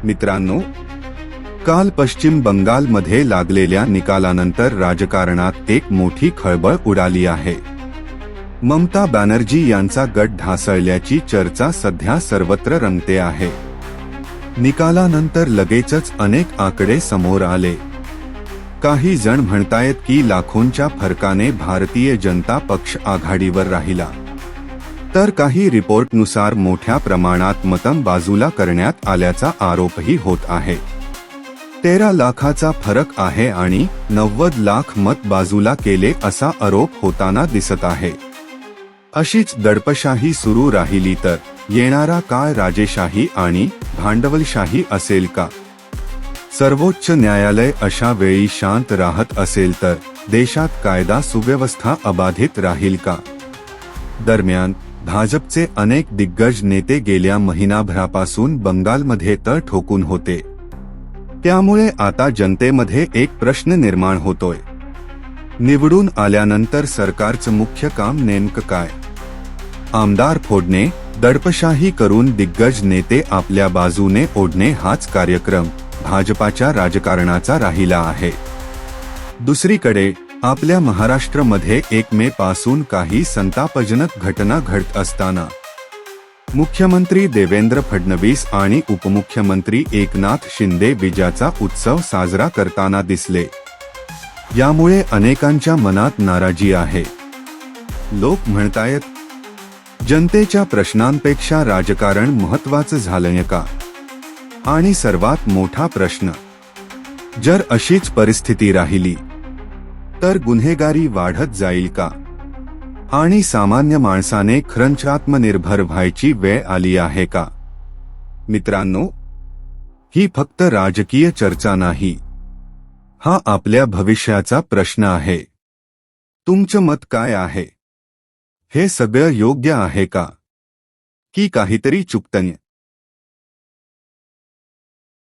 मित्रांनो, काल पश्चिम बंगालमध्ये लागलेल्या निकालानंतर राजकारणात एक मोठी खळबळ उडाली आहे. ममता बॅनर्जी यांचा गट ढासळल्याची चर्चा सध्या सर्वत्र रंगते आहे. निकालानंतर लगेचच अनेक आकडे समोर आले. काही जण म्हणतायत की लाखोंच्या फरकाने भारतीय जनता पक्ष आघाडीवर राहिला, तर काही रिपोर्टनुसार मोठ्या प्रमाणात मतं बाजूला करण्यात आल्याचा आरोपही होत आहे. 13 लाखाचा फरक आहे आणि 90 लाख मत बाजूला केले असा आरोप होताना दिसत आहे. अशीच दडपशाही सुरू राहिली तर येणारा काळ राजेशाही आणि भांडवलशाही असेल का? सर्वोच्च न्यायालय अशा वेळी शांत राहत असेल तर देशात कायदा सुव्यवस्था अबाधित राहील का? दरम्यान भाजपचे अनेक दिग्गज नेते गेल्या महिनाभरापासून बंगालमध्ये तळ ठोकून होते. त्यामुळे आता जनतेमध्ये एक प्रश्न निर्माण होतोय. निवडून आल्यानंतर सरकारचं मुख्य काम नेमकं काय? आमदार फोडणे, दडपशाही करून दिग्गज नेते आपल्या बाजूने ओढणे हाच कार्यक्रम भाजपाच्या राजकारणाचा राहिला आहे. दुसरीकडे आपल्या महाराष्ट्रामध्ये 1 मे पासून काही संतापजनक घटना घडत असताना मुख्यमंत्री देवेंद्र फडणवीस आणि उपमुख्यमंत्री एकनाथ शिंदे विजयाचा उत्सव साजरा करताना दिसले. यामुळे अनेकांच्या मनात नाराजी आहे. लोक म्हणतायत, जनतेच्या प्रश्नांपेक्षा राजकारण महत्त्वाचं झालंय का? आणि सर्वात मोठा प्रश्न, जर अशीच परिस्थिती राहिली तर गुन्हेगारी वाढत जाईल का? आणि सामान्य माणसाने खरंच आत्मनिर्भर व्हायची वेळ आली आहे का? मित्रांनो, ही फक्त राजकीय चर्चा नाही, हा आपल्या भविष्याचा प्रश्न आहे. तुमचं मत काय आहे? हे सगळं योग्य आहे का? की काहीतरी चुकतंय?